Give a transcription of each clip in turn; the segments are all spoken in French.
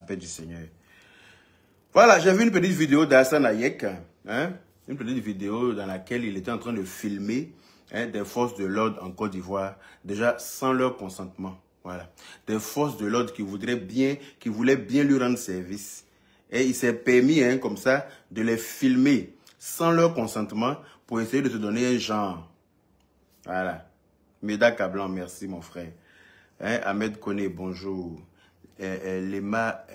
paix du Seigneur. Voilà, j'ai vu une petite vidéo d'Hassane Hayek, hein, une petite vidéo dans laquelle il était en train de filmer des forces de l'ordre en Côte d'Ivoire, déjà sans leur consentement. Voilà, des forces de l'ordre qui voulaient bien lui rendre service. Et il s'est permis, comme ça, de les filmer sans leur consentement pour essayer de se donner un genre. Voilà. Méda Kablan, merci mon frère. Ahmed Kone, bonjour. Lema,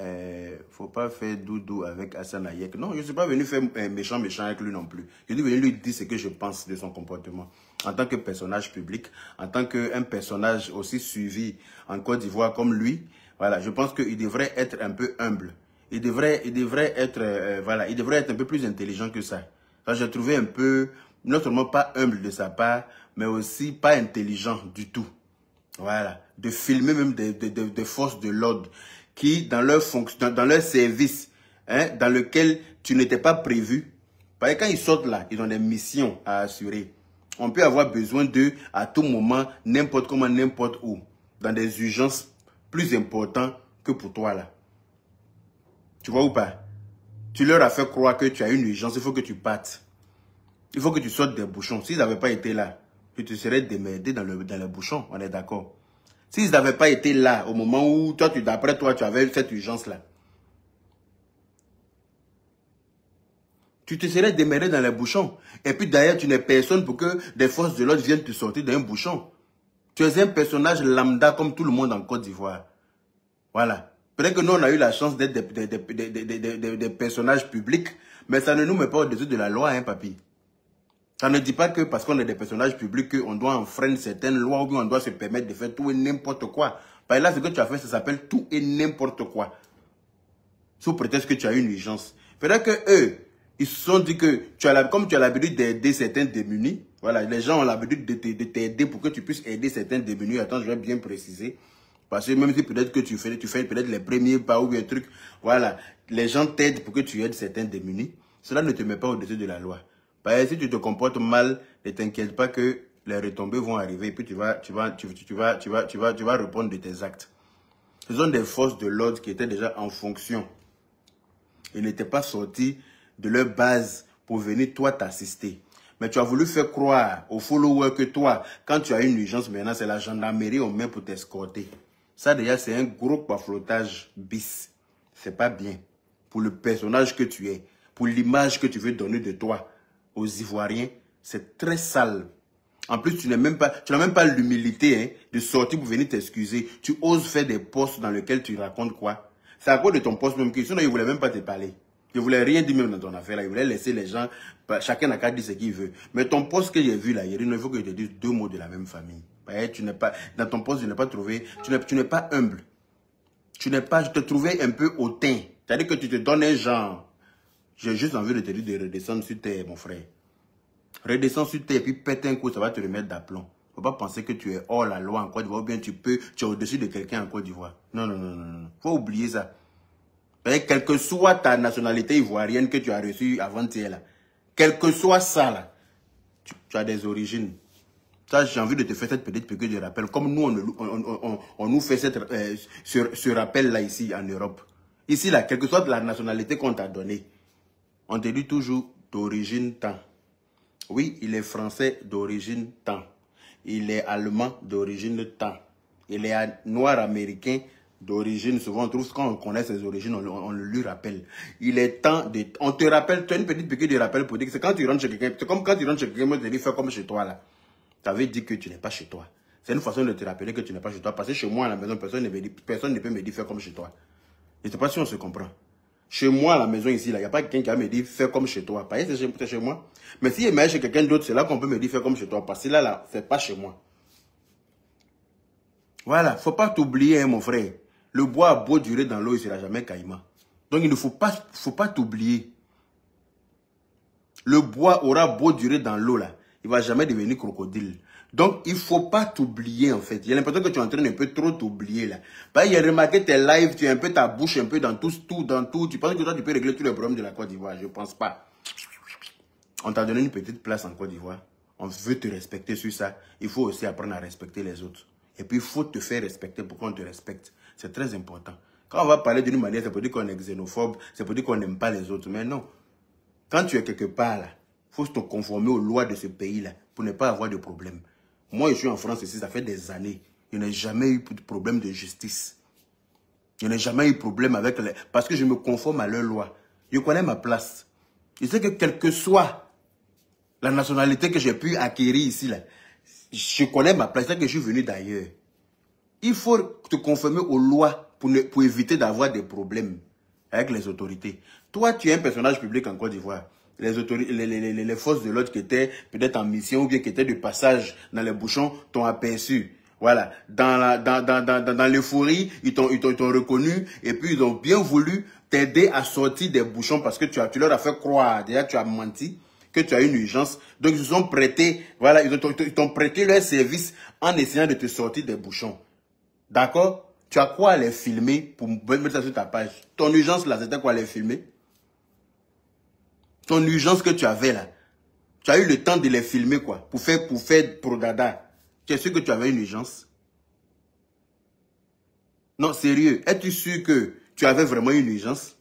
faut pas faire doudou avec Hassane Hayek. Non, je ne suis pas venu faire méchant avec lui non plus. Je suis venu lui dire ce que je pense de son comportement. En tant que personnage public, en tant qu'un personnage aussi suivi en Côte d'Ivoire comme lui, voilà, je pense qu'il devrait être un peu humble. Il devrait être, voilà, il devrait être un peu plus intelligent que ça. J'ai trouvé un peu, non seulement pas humble de sa part, mais aussi pas intelligent du tout. Voilà, de filmer même des forces de l'ordre qui, dans leur fonction, dans leur service, dans lequel tu n'étais pas prévu. Parce que quand ils sortent là, ils ont des missions à assurer. On peut avoir besoin d'eux à tout moment, n'importe comment, n'importe où, dans des urgences plus importantes que pour toi là. Tu vois ou pas? Tu leur as fait croire que tu as une urgence, il faut que tu partes. Il faut que tu sortes des bouchons. S'ils n'avaient pas été là, tu te serais démerdé dans les bouchons, on est d'accord. S'ils n'avaient pas été là au moment où toi, d'après toi, tu avais cette urgence-là, tu te serais démerdé dans les bouchons. Et puis d'ailleurs, tu n'es personne pour que des forces de l'ordre viennent te sortir d'un bouchon. Tu es un personnage lambda comme tout le monde en Côte d'Ivoire. Voilà. Peut-être que nous, on a eu la chance d'être des personnages publics, mais ça ne nous met pas au-dessus de la loi, hein, papy. Ça ne dit pas que parce qu'on est des personnages publics qu'on doit enfreindre certaines lois ou bien on doit se permettre de faire tout et n'importe quoi. Par là, ce que tu as fait, ça s'appelle tout et n'importe quoi. Sous prétexte que tu as une urgence. Peut-être que eux, ils se sont dit que comme tu as l'habitude d'aider certains démunis, voilà, les gens ont l'habitude de t'aider pour que tu puisses aider certains démunis. Attends, je vais bien préciser. Parce que même si peut-être que tu fais peut-être les premiers pas ou un truc, voilà, les gens t'aident pour que tu aides certains démunis. Cela ne te met pas au-dessus de la loi. Parce que si tu te comportes mal, ne t'inquiète pas que les retombées vont arriver et puis tu vas répondre de tes actes. Ce sont des forces de l'ordre qui étaient déjà en fonction. Ils n'étaient pas sortis de leur base pour venir toi t'assister. Mais tu as voulu faire croire aux followers que toi, quand tu as une urgence maintenant, c'est la gendarmerie aux mains pour t'escorter. Ça déjà, c'est un gros baflotage bis. C'est pas bien. Pour le personnage que tu es, pour l'image que tu veux donner de toi aux Ivoiriens, c'est très sale. En plus, tu n'as même pas l'humilité de sortir pour venir t'excuser. Tu oses faire des posts dans lesquels tu racontes quoi? C'est à cause de ton post même que sinon, ils ne voulaient même pas te parler. Ils ne voulaient rien dire même dans ton affaire là. Ils voulaient laisser les gens, chacun n'a qu'à dire ce qu'il veut. Mais ton post que j'ai vu là, il faut que je te dise deux mots de la même famille. Dans ton post, je n'ai pas trouvé, tu n'es pas humble. Je te trouvais un peu hautain. C'est-à-dire que tu te donnes un genre. J'ai juste envie de te dire de redescendre sur terre, mon frère. Redescends sur terre et puis pète un coup, ça va te remettre d'aplomb. Faut pas penser que tu es hors la loi en Côte d'Ivoire ou bien tu es au-dessus de quelqu'un en Côte d'Ivoire. Non, non, non, non. Faut oublier ça. Quelle que soit ta nationalité ivoirienne que tu as reçue avant-hier là, quel que soit ça là, tu as des origines. Ça, j'ai envie de te faire cette petite piqûre de rappel. Comme nous, on nous fait ce rappel-là ici en Europe. Ici, là, quelle que soit la nationalité qu'on t'a donnée, on te dit toujours d'origine tant. Oui, il est français d'origine tant. Il est allemand d'origine tant. Il est noir américain d'origine. Souvent, on trouve quand on connaît ses origines, on le lui rappelle. Il est temps de... On te rappelle, tu as une petite piqûre de rappel pour dire que c'est quand tu rentres chez quelqu'un. C'est comme quand tu rentres chez quelqu'un, on te dit fais comme chez toi là. Ça veut dire que tu n'es pas chez toi. C'est une façon de te rappeler que tu n'es pas chez toi. Parce que chez moi à la maison, personne ne peut me dire fais comme chez toi. Je ne sais pas si on se comprend. Chez moi à la maison ici, il n'y a pas quelqu'un qui va me dire fais comme chez toi. Parce que c'est chez moi. Mais si il est chez quelqu'un d'autre, c'est là qu'on peut me dire fais comme chez toi. Parce que là, c'est pas chez moi. Voilà, faut pas t'oublier, hein, mon frère. Le bois a beau durer dans l'eau, il ne sera jamais caïman. Donc il ne faut pas t'oublier. Le bois aura beau durer dans l'eau là, il ne va jamais devenir crocodile. Donc, il ne faut pas t'oublier, en fait. J'ai l'impression que tu es en train d'un peu trop t'oublier, là. Parce qu'il a remarqué tes lives, tu as un peu ta bouche, un peu dans tout. Tu penses que toi, tu peux régler tous les problèmes de la Côte d'Ivoire. Je ne pense pas. On t'a donné une petite place en Côte d'Ivoire. On veut te respecter sur ça. Il faut aussi apprendre à respecter les autres. Et puis, il faut te faire respecter pour qu'on te respecte. C'est très important. Quand on va parler d'une manière, c'est pour dire qu'on est xénophobe, c'est pour dire qu'on n'aime pas les autres. Mais non. Quand tu es quelque part, là, il faut se conformer aux lois de ce pays-là pour ne pas avoir de problème. Moi, je suis en France ici, ça fait des années. Je n'ai jamais eu de problème de justice. Je n'ai jamais eu de problème avec les... Parce que je me conforme à leurs lois. Je connais ma place. Je sais que quelle que soit la nationalité que j'ai pu acquérir ici, là, je connais ma place. C'est que je suis venu d'ailleurs. Il faut te conformer aux lois pour éviter d'avoir des problèmes avec les autorités. Toi, tu es un personnage public en Côte d'Ivoire. Les forces de l'ordre qui étaient peut-être en mission ou bien qui étaient de passage dans les bouchons t'ont aperçu. Voilà. Dans l'euphorie, ils t'ont reconnu et puis ils ont bien voulu t'aider à sortir des bouchons parce que tu leur as fait croire, déjà tu as menti, que tu as une urgence. Donc ils se sont prêtés, voilà, ils t'ont prêté leur service en essayant de te sortir des bouchons. D'accord? Tu as quoi à les filmer pour mettre ça sur ta page? Ton urgence là, c'était quoi à les filmer? Ton urgence que tu avais là. Tu as eu le temps de les filmer quoi? Pour faire pro dada. Tu es sûr que tu avais une urgence? Non, sérieux. Es-tu sûr que tu avais vraiment une urgence?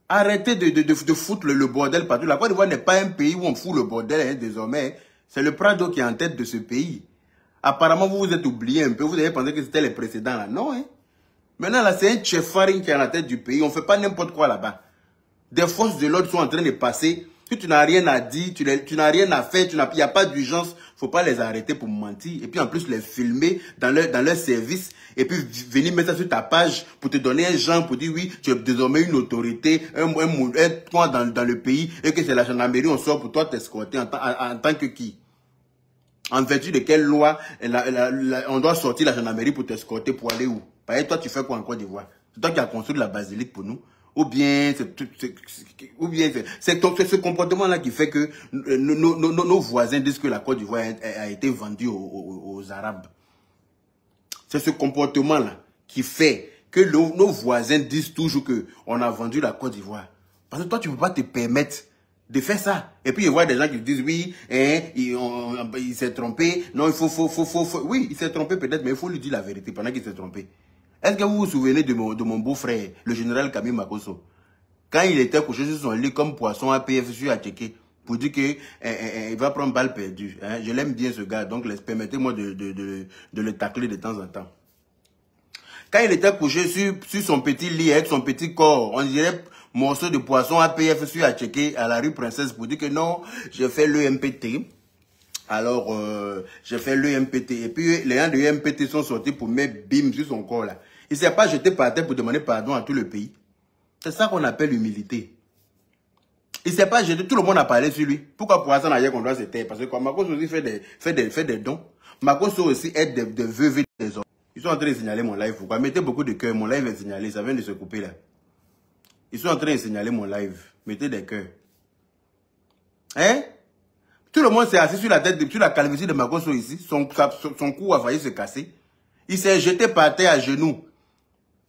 Arrêtez de foutre le bordel partout. La Côte d'Ivoire n'est pas un pays où on fout le bordel hein, désormais. C'est le Prado qui est en tête de ce pays. Apparemment, vous vous êtes oublié un peu. Vous avez pensé que c'était les précédents là. Non, hein. Maintenant, là, c'est un chef faring qui est à la tête du pays. On ne fait pas n'importe quoi là-bas. Des forces de l'ordre sont en train de passer. Si tu n'as rien à dire, tu n'as rien à faire, il n'y a pas d'urgence, il ne faut pas les arrêter pour mentir. Et puis en plus, les filmer dans leur service. Et puis venir mettre ça sur ta page pour te donner un genre, pour dire oui, tu es désormais une autorité, un point dans le pays. Et que c'est la gendarmerie, on sort pour toi t'escorter en tant que qui? En vertu de quelle loi on doit sortir la gendarmerie pour t'escorter pour aller où? Parce que toi, tu fais quoi en Côte d'Ivoire? C'est toi qui as construit la basilique pour nous? Ou bien c'est ce comportement-là qui fait que nos voisins disent que la Côte d'Ivoire a été vendue aux Arabes. C'est ce comportement-là qui fait que nos voisins disent toujours qu'on a vendu la Côte d'Ivoire. Parce que toi, tu ne peux pas te permettre de faire ça. Et puis, il y a des gens qui disent, oui, hein, il s'est trompé. Non, il faut. Oui, il s'est trompé peut-être, mais il faut lui dire la vérité pendant qu'il s'est trompé. Est-ce que vous vous souvenez de mon beau-frère, le général Camille Makosso? Quand il était couché sur son lit comme poisson à PFSU à checker, pour dire qu'il va prendre balle perdue. Hein? Je l'aime bien ce gars, donc permettez-moi de le tacler de temps en temps. Quand il était couché sur son petit lit avec son petit corps, on dirait morceau de poisson à PFSU à checker à la rue Princesse pour dire que non, j'ai fait l'EMPT. Alors, j'ai fait l'EMPT. Et puis, les gens de l'EMPT sont sortis pour mettre bim sur son corps là. Il ne s'est pas jeté par terre pour demander pardon à tout le pays. C'est ça qu'on appelle l'humilité. Il ne s'est pas jeté, tout le monde a parlé sur lui. Pourquoi pour ça n'a qu'on doit se taire? Parce que quand Makos aussi fait des dons, Makos aussi aide des veuves et des hommes. Ils sont en train de signaler mon live. Pourquoi? Mettez beaucoup de cœurs. Mon live est signalé. Ça vient de se couper là. Ils sont en train de signaler mon live. Mettez des cœurs. Hein? Tout le monde s'est assis sur la tête, sur la calvitie de Makos ici. Son cou a failli se casser. Il s'est jeté par terre à genoux.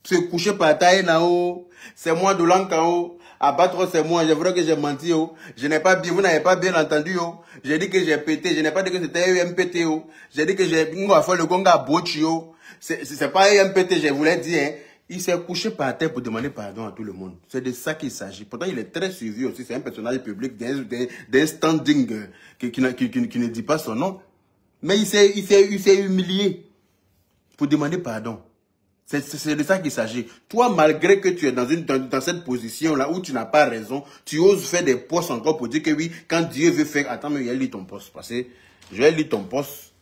Se coucher par terre là-haut. C'est moi de l'encao. Abattre c'est moi. C'est vrai que j'ai menti. Je n'ai pas bien, vous n'avez pas bien entendu. J'ai dit que j'ai pété. Je n'ai pas dit que c'était UMPT. J'ai dit que j'ai fait le Conga Bochi. C'est pas UMPT, je voulais dire. Hein. Il s'est couché par terre pour demander pardon à tout le monde. C'est de ça qu'il s'agit. Pourtant, il est très suivi aussi. C'est un personnage public d'un standing qui ne dit pas son nom. Mais il s'est humilié pour demander pardon. C'est de ça qu'il s'agit. Toi, malgré que tu es dans cette position-là où tu n'as pas raison, tu oses faire des postes encore pour dire que oui, quand Dieu veut faire... Attends, mais je vais lire ton poste. Parce que je vais lire ton poste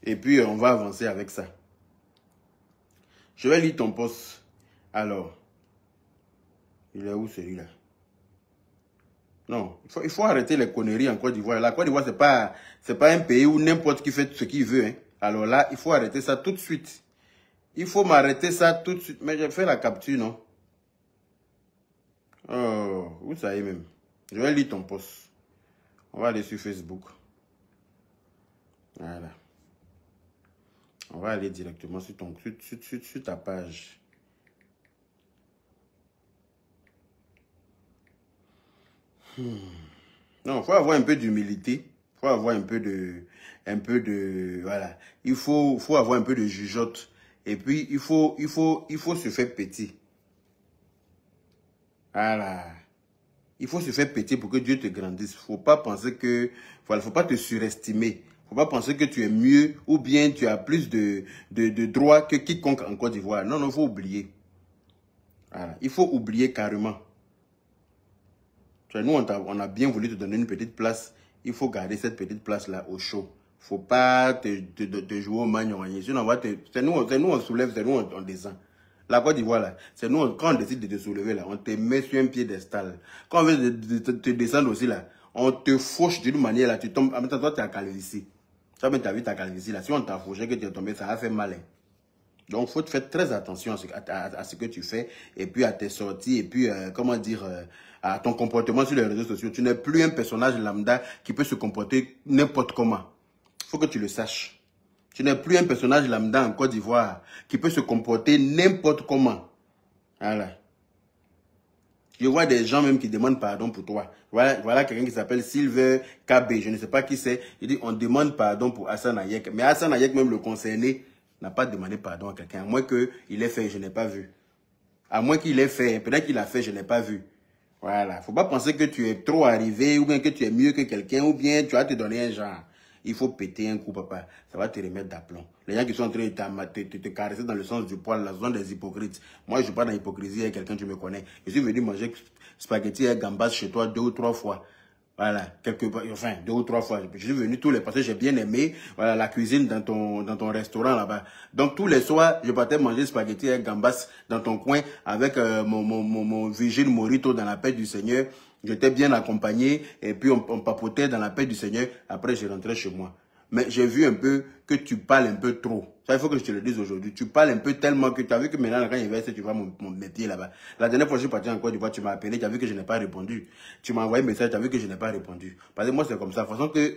et puis on va avancer avec ça. Je vais lire ton poste. Alors, il est où celui-là? Non, il faut arrêter les conneries en Côte d'Ivoire. La Côte d'Ivoire, c'est pas un pays où n'importe qui fait ce qu'il veut. Hein. Alors là, il faut arrêter ça tout de suite. Il faut m'arrêter ça tout de suite. Mais j'ai fait la capture, non? Oh, où ça y est même? Je vais lire ton post. On va aller sur Facebook. Voilà. On va aller directement sur ta page. Non, il faut avoir un peu d'humilité. Il faut avoir un peu de... voilà. Il faut avoir un peu de jugeote. Et puis, il faut se faire petit. Voilà. Il faut se faire petit pour que Dieu te grandisse. Il ne faut pas penser que... Voilà, faut pas te surestimer. Il ne faut pas penser que tu es mieux ou bien tu as plus de droits que quiconque en Côte d'Ivoire. Non, non, il faut oublier. Voilà. Il faut oublier carrément. Tu vois, nous, on a bien voulu te donner une petite place. Il faut garder cette petite place-là au chaud. Il ne faut pas te jouer au magnon. Sinon, c'est nous, on soulève, c'est nous, on descend. La Côte d'Ivoire, là, c'est nous, quand on décide de te soulever, là, on te met sur un piédestal. Quand on veut te descendre aussi, là, on te fauche d'une manière, là, tu tombes. En même temps, toi, tu es à calvitie. Tu as vu ta calvitie, là. Si on t'a fauché, que tu es tombé, ça a fait mal. Hein. Donc, il faut te faire très attention à ce que tu fais, et puis à tes sorties, et puis, comment dire, à ton comportement sur les réseaux sociaux. Tu n'es plus un personnage lambda qui peut se comporter n'importe comment. Il faut que tu le saches. Tu n'es plus un personnage lambda en Côte d'Ivoire qui peut se comporter n'importe comment. Voilà. Je vois des gens même qui demandent pardon pour toi. Voilà quelqu'un qui s'appelle Silver KB. Je ne sais pas qui c'est. Il dit on demande pardon pour Hassan Ayek. Mais Hassan Ayek, même le concerné, n'a pas demandé pardon à quelqu'un. À moins qu'il ait fait, je n'ai pas vu. À moins qu'il ait fait, peut-être qu'il a fait, je n'ai pas vu. Voilà. Faut pas penser que tu es trop arrivé ou bien que tu es mieux que quelqu'un ou bien tu vas te donner un genre. Il faut péter un coup, papa. Ça va te remettre d'aplomb. Les gens qui sont en train de te caresser dans le sens du poil, la zone des hypocrites. Moi, je ne suis pas dans l'hypocrisie avec quelqu'un, tu me connais. Je suis venu manger spaghetti et gambas chez toi 2 ou 3 fois. Voilà, enfin, 2 ou 3 fois. Je suis venu tous les parce que j'ai bien aimé, voilà, la cuisine dans ton restaurant là-bas. Donc, tous les soirs, je partais manger spaghetti et gambas dans ton coin avec mon Virgin Morito dans la paix du Seigneur. J'étais bien accompagné et puis on papotait dans la paix du Seigneur. Après, je rentrais chez moi. Mais j'ai vu un peu que tu parles un peu trop. Ça, il faut que je te le dise aujourd'hui. Tu parles un peu tellement que tu as vu que maintenant, quand il va tu vois mon métier là-bas. La dernière fois que je suis parti en Côte d'Ivoire, tu m'as appelé, tu as vu que je n'ai pas répondu. Tu m'as envoyé un message, tu as vu que je n'ai pas répondu. Parce que moi, c'est comme ça. De toute façon,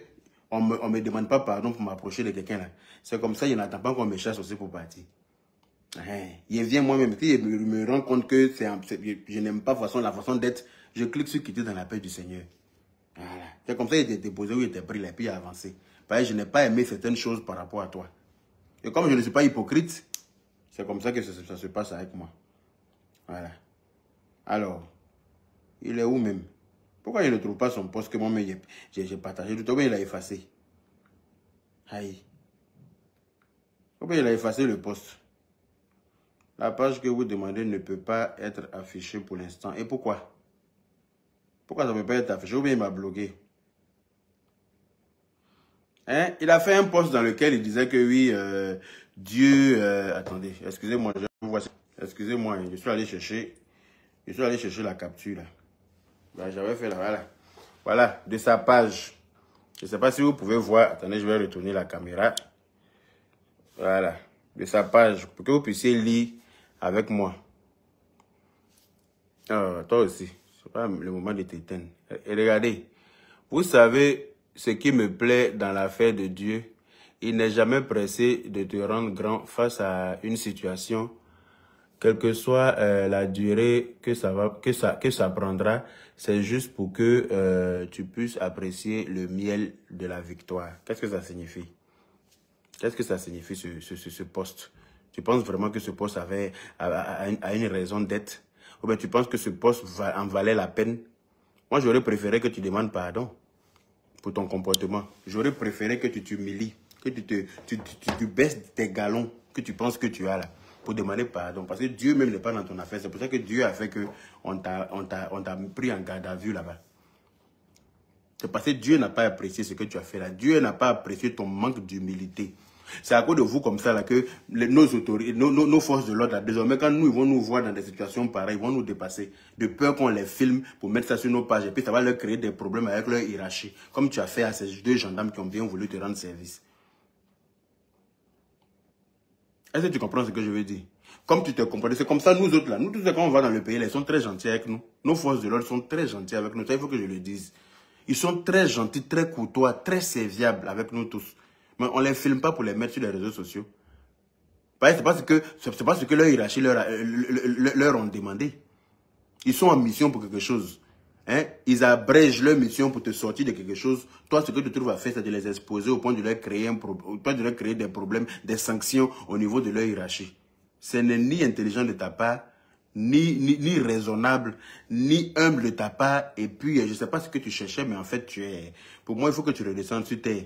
on me demande pas pardon pour m'approcher de quelqu'un là. C'est comme ça, il n'attend pas qu'on me chasse aussi pour partir. Il vient moi-même. Si je me rends compte que je n'aime pas la façon d'être, je clique sur quitter dans la paix du Seigneur. Voilà. C'est comme ça qu'il était déposé où il était pris, et puis il a avancé. Parce que je n'ai pas aimé certaines choses par rapport à toi. Et comme je ne suis pas hypocrite, c'est comme ça que ça se passe avec moi. Voilà. Alors, il est où même? Pourquoi il ne trouve pas son poste que moi-même j'ai partagé? Tout au moins, il a effacé. Aïe. Pourquoi il a effacé le poste? La page que vous demandez ne peut pas être affichée pour l'instant. Et pourquoi? Pourquoi ça ne peut pas être affiché? Ou bien il m'a bloqué. Hein? Il a fait un post dans lequel il disait que oui, Dieu... attendez, excusez-moi, excusez-moi, je suis allé chercher la capture là. Ben, j'avais fait là, voilà. Voilà, de sa page. Je ne sais pas si vous pouvez voir. Attendez, je vais retourner la caméra. Voilà, de sa page, pour que vous puissiez lire avec moi. Oh, toi aussi, c'est pas le moment de t'éteindre. Et regardez, vous savez ce qui me plaît dans l'affaire de Dieu. Il n'est jamais pressé de te rendre grand face à une situation, quelle que soit la durée que ça prendra. C'est juste pour que tu puisses apprécier le miel de la victoire. Qu'est-ce que ça signifie? Qu'est-ce que ça signifie ce poste? Tu penses vraiment que ce poste a une raison d'être? Ou bien tu penses que ce poste en valait la peine? Moi, j'aurais préféré que tu demandes pardon pour ton comportement. J'aurais préféré que tu t'humilies, que tu baisses tes galons que tu penses que tu as là, pour demander pardon. Parce que Dieu même n'est pas dans ton affaire. C'est pour ça que Dieu a fait qu'on t'a pris en garde à vue là-bas. C'est parce que Dieu n'a pas apprécié ce que tu as fait là. Dieu n'a pas apprécié ton manque d'humilité. C'est à cause de vous comme ça là que nos autorités, nos forces de l'ordre, désormais quand ils vont nous voir dans des situations pareilles, ils vont nous dépasser. De peur qu'on les filme pour mettre ça sur nos pages et puis ça va leur créer des problèmes avec leur hiérarchie. Comme tu as fait à ces 2 gendarmes qui ont bien voulu te rendre service. Est-ce que tu comprends ce que je veux dire? Comme tu te comprends, c'est comme ça nous autres là. Nous tous quand on va dans le pays, là, ils sont très gentils avec nous. Nos forces de l'ordre sont très gentils avec nous. Ça, il faut que je le dise. Ils sont très gentils, très courtois, très serviables avec nous tous. Mais on ne les filme pas pour les mettre sur les réseaux sociaux. C'est pas ce que leur hiérarchie leur ont demandé. Ils sont en mission pour quelque chose. hein, ils abrègent leur mission pour te sortir de quelque chose. Toi, ce que tu trouves à faire, c'est de les exposer au point de leur créer, des problèmes, des sanctions au niveau de leur hiérarchie. Ce n'est ni intelligent de ta part, ni raisonnable, ni humble de ta part. Et puis, je ne sais pas ce que tu cherchais, mais en fait, pour moi, il faut que tu redescendes sur terre.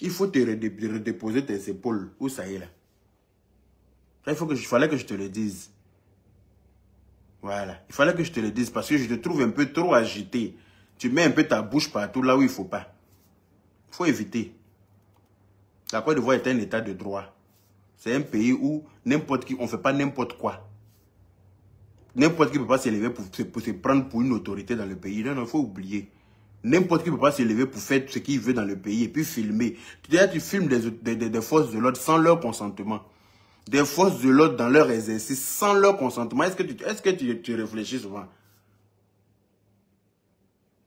Il faut te redéposer tes épaules. Où ça y est là? Il fallait que je te le dise. Voilà. Il fallait que je te le dise parce que je te trouve un peu trop agité. Tu mets un peu ta bouche partout là où il ne faut pas. Il faut éviter. La Côte d'Ivoire est un état de droit. C'est un pays où n'importe qui, on ne fait pas n'importe quoi. N'importe qui ne peut pas s'élever pour se prendre pour une autorité dans le pays. Non, il faut oublier. N'importe qui ne peut pas s'élever pour faire ce qu'il veut dans le pays et puis filmer. Tu filmes des forces de l'ordre sans leur consentement. Des forces de l'ordre dans leur exercice sans leur consentement. Est-ce que tu réfléchis souvent?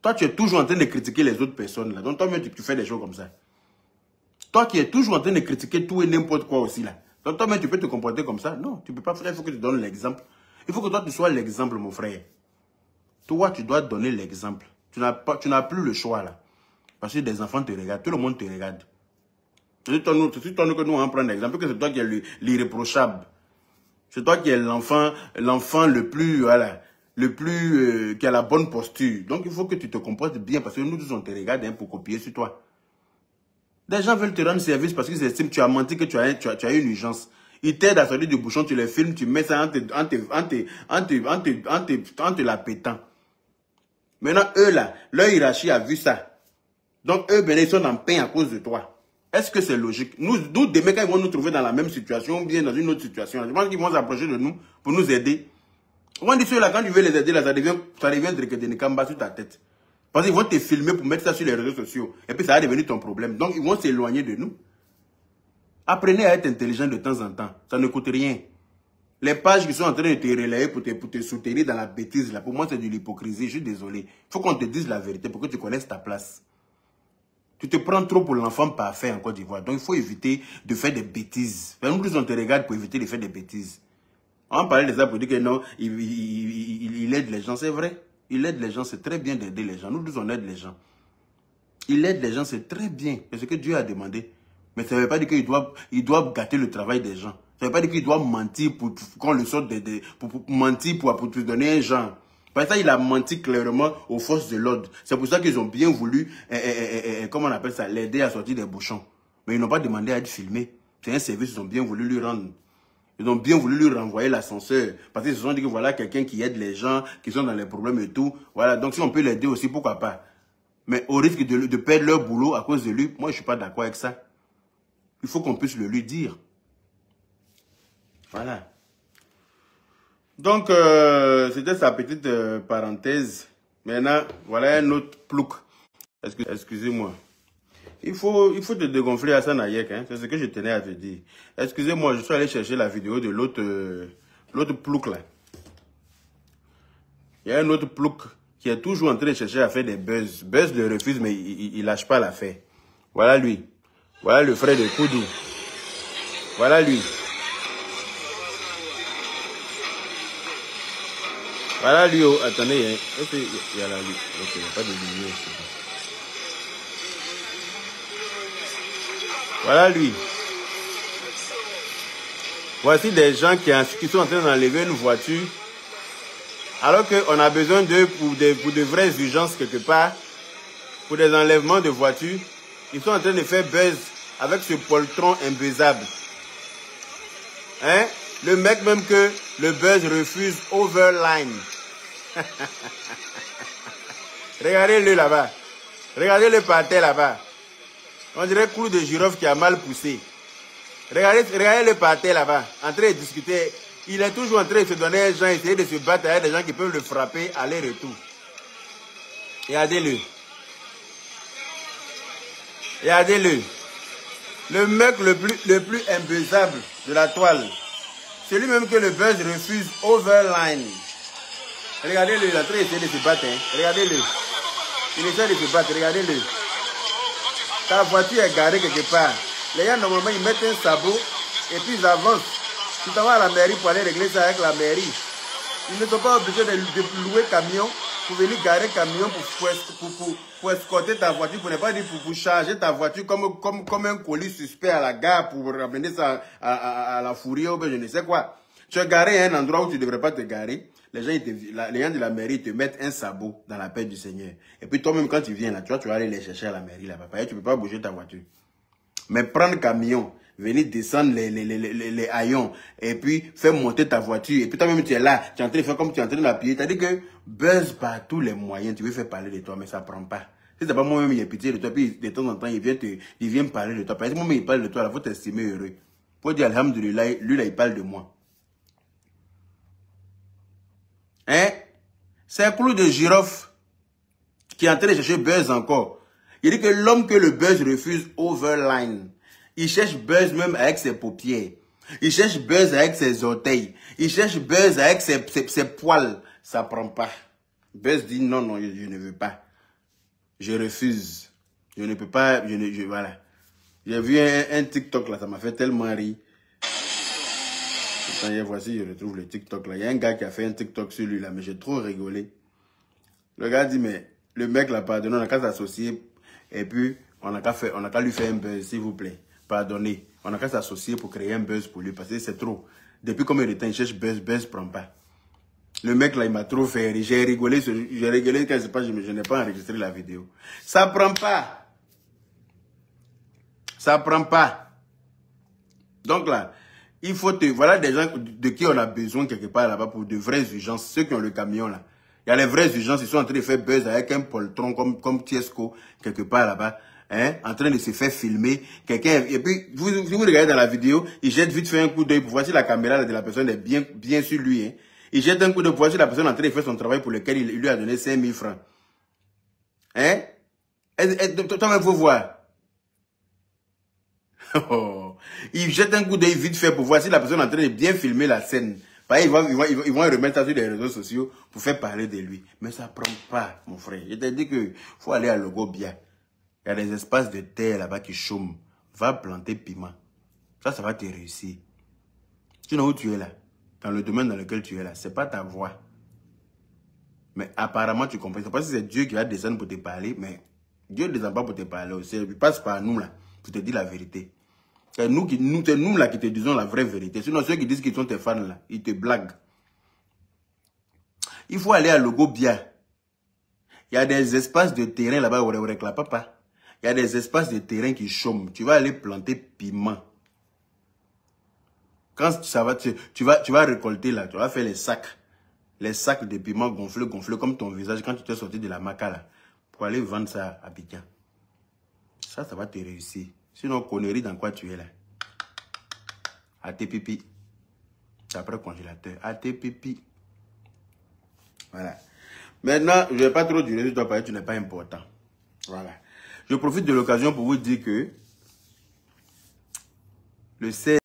Toi, tu es toujours en train de critiquer les autres personnes là. Donc toi-même, tu fais des choses comme ça. Toi qui es toujours en train de critiquer tout et n'importe quoi aussi là. Donc toi-même, tu peux te comporter comme ça? Non, tu ne peux pas faire. Il faut que tu donnes l'exemple. Il faut que toi, tu sois l'exemple, mon frère. Toi, tu dois donner l'exemple. Tu n'as plus le choix là. Parce que des enfants te regardent. Tout le monde te regarde. C'est toi que nous en prenons l'exemple. Que c'est toi qui es l'irréprochable. C'est toi qui es l'enfant le plus, voilà, qui a la bonne posture. Donc il faut que tu te comportes bien parce que nous tous on te regarde hein, pour copier sur toi. Des gens veulent te rendre service parce qu'ils estiment que tu as menti, que tu as une urgence. Ils t'aident à sortir du bouchon, tu les filmes, tu mets ça en te la pétant. Maintenant, eux là, leur hiérarchie a vu ça. Donc eux, ben, ils sont en pain à cause de toi. Est-ce que c'est logique? Nous, demain, quand ils vont nous trouver dans la même situation ou bien dans une autre situation, je pense qu'ils vont s'approcher de nous pour nous aider. On dit ceux-là, quand tu veux les aider, là, ça devient des Nikamba sur ta tête. Parce qu'ils vont te filmer pour mettre ça sur les réseaux sociaux. Et puis ça va devenir ton problème. Donc ils vont s'éloigner de nous. Apprenez à être intelligent de temps en temps. Ça ne coûte rien. Les pages qui sont en train de te relayer pour te soutenir dans la bêtise, là, pour moi, c'est de l'hypocrisie. Je suis désolé. Il faut qu'on te dise la vérité pour que tu connaisses ta place. Tu te prends trop pour l'enfant parfait en Côte d'Ivoire. Donc, il faut éviter de faire des bêtises. Nous plus, on te regarde pour éviter de faire des bêtises. On parlait de ça pour dire que non, il aide les gens. C'est vrai. Il aide les gens. C'est très bien d'aider les gens. Nous tous, on aide les gens. Il aide les gens. C'est très bien. C'est ce que Dieu a demandé. Mais ça ne veut pas dire qu'il doit gâter le travail des gens. Ça ne veut pas dire qu'il doit mentir pour qu'on le sorte pour mentir pour te donner un genre. Par ça, il a menti clairement aux forces de l'ordre. C'est pour ça qu'ils ont bien voulu, comment on appelle ça, l'aider à sortir des bouchons. Mais ils n'ont pas demandé à être filmé. C'est un service qu'ils ont bien voulu lui rendre. Ils ont bien voulu lui renvoyer l'ascenseur. Parce qu'ils se sont dit que voilà quelqu'un qui aide les gens, qui sont dans les problèmes et tout. Voilà, donc si on peut l'aider aussi, pourquoi pas. Mais au risque de perdre leur boulot à cause de lui, moi je ne suis pas d'accord avec ça. Il faut qu'on puisse le lui dire. Voilà. Donc, c'était sa petite parenthèse. Maintenant, voilà un autre plouc. Excusez-moi. Il faut te dégonfler à Sanayek, hein. C'est ce que je tenais à te dire. Excusez-moi, je suis allé chercher la vidéo de l'autre plouc là. Il y a un autre plouc qui est toujours en train de chercher à faire des buzz. Buzz le refuse, mais il lâche pas l'affaire. Voilà lui. Voilà le frère de Koudou. Voilà lui. Voilà lui, oh, attendez, hein. Il y a la lumière. Ok, il n'y a pas de lumière. Voilà lui. Voici des gens qui sont en train d'enlever une voiture. Alors qu'on a besoin d'eux pour de vraies urgences quelque part. Pour des enlèvements de voitures. Ils sont en train de faire buzz avec ce poltron imbaisable. Hein? Le mec même que le buzz refuse overline. Regardez-le là-bas. Regardez-le par terre là-bas. On dirait clou de girofle qui a mal poussé. Regardez-le par terre là-bas. En train de discuter. Il est toujours en train de se donner aux gens, essayer de se battre avec des gens qui peuvent le frapper aller-retour. Regardez-le. Regardez-le. Le mec le plus imbaisable de la toile. C'est lui-même que le buzz refuse overline. Regardez-le, il est en train d'essayer de se battre. Hein. Regardez-le. Il essaie de se battre, regardez-le. Ta voiture est garée quelque part. Les gens, normalement, ils mettent un sabot et puis ils avancent. Tu t'en vas à la mairie pour aller régler ça avec la mairie. Ils ne sont pas obligés de louer camion pour venir garer camion pour escorter ta voiture, pour ne pas dire pour charger ta voiture comme un colis suspect à la gare pour ramener ça à la fourrière ou bien je ne sais quoi. Tu es garé à un endroit où tu ne devrais pas te garer. Les gens de la mairie te mettent un sabot dans la paix du Seigneur. Et puis toi-même, quand tu viens là, tu vas aller les chercher à la mairie là-bas. Tu ne peux pas bouger ta voiture. Mais prendre camion, venir descendre les haillons, et puis faire monter ta voiture, et puis toi-même tu es là, tu es en train de faire comme tu es en train d'appuyer. C'est-à-dire que buzz par tous les moyens, tu veux faire parler de toi, mais ça ne prend pas. Si c'est pas moi-même, il a pitié de toi, puis de temps en temps, il vient parler de toi. Par exemple, moi, il parle de toi, il faut t'estimer heureux. Pour dire Alhamdulillah, lui là, il parle de moi. Hein? C'est un clou de girofle qui est en train de chercher buzz encore. Il dit que l'homme que le buzz refuse overline. Il cherche buzz même avec ses paupières. Il cherche buzz avec ses orteils. Il cherche buzz avec ses poils. Ça prend pas. Buzz dit non, non, je ne veux pas. Je refuse. Je ne peux pas. Voilà. J'ai vu un TikTok là, ça m'a fait tellement rire. Attends, voici, je retrouve le TikTok là. Il y a un gars qui a fait un TikTok sur lui là, mais j'ai trop rigolé. Le gars dit, mais le mec l'a pardonné, on n'a qu'à s'associer. Et puis, on n'a qu'à lui faire un buzz, s'il vous plaît. Pardonnez. On n'a qu'à s'associer pour créer un buzz pour lui, parce que c'est trop. Depuis combien de temps il cherche buzz prend pas. Le mec là, il m'a trop fait rire. J'ai rigolé quand je n'ai pas enregistré la vidéo. Ça prend pas. Ça prend pas. Donc là, il faut voilà des gens de qui on a besoin quelque part là-bas pour de vraies urgences. Ceux qui ont le camion là. Il y a les vraies urgences, ils sont en train de faire buzz avec un poltron comme Tiesco, quelque part là-bas, hein, en train de se faire filmer. Quelqu'un, et puis, vous regardez dans la vidéo, il jette vite fait un coup d'œil pour voir si la caméra de la personne est bien sur lui, hein. Il jette un coup d'œil pour voir si la personne est en train de faire son travail pour lequel il lui a donné 5000 francs. Hein? Toi-même, faut voir. Oh. Il jette un coup d'œil vite fait pour voir si la personne est en train de bien filmer la scène. Ils vont remettre ça sur les réseaux sociaux pour faire parler de lui. Mais ça ne prend pas, mon frère. Je t'ai dit qu'il faut aller à Logobia. Il y a des espaces de terre là-bas qui chôment. Va planter piment. Ça va te réussir. Sinon, où tu es là, dans le domaine dans lequel tu es là, ce n'est pas ta voix. Mais apparemment, tu comprends. Je ne sais pas si c'est Dieu qui va descendre pour te parler, mais Dieu ne descend pas pour te parler aussi. Il passe par nous là, pour te dire la vérité. C'est nous là qui te disons la vraie vérité. Sinon, ceux qui disent qu'ils sont tes fans là, ils te blaguent. Il faut aller à Logobia. Il y a des espaces de terrain là-bas où il y a des espaces de terrain qui chôment. Tu vas aller planter piment. Quand ça va, tu vas récolter là, tu vas faire les sacs de piment gonflés comme ton visage quand tu t'es sorti de la maca là, pour aller vendre ça à Abidjan. Ça va te réussir. Sinon, connerie dans quoi tu es là. À tes pipis. Après le congélateur. À tes pipis. Voilà. Maintenant, je ne vais pas trop durer sur toi parce que tu n'es pas important. Voilà. Je profite de l'occasion pour vous dire que le 16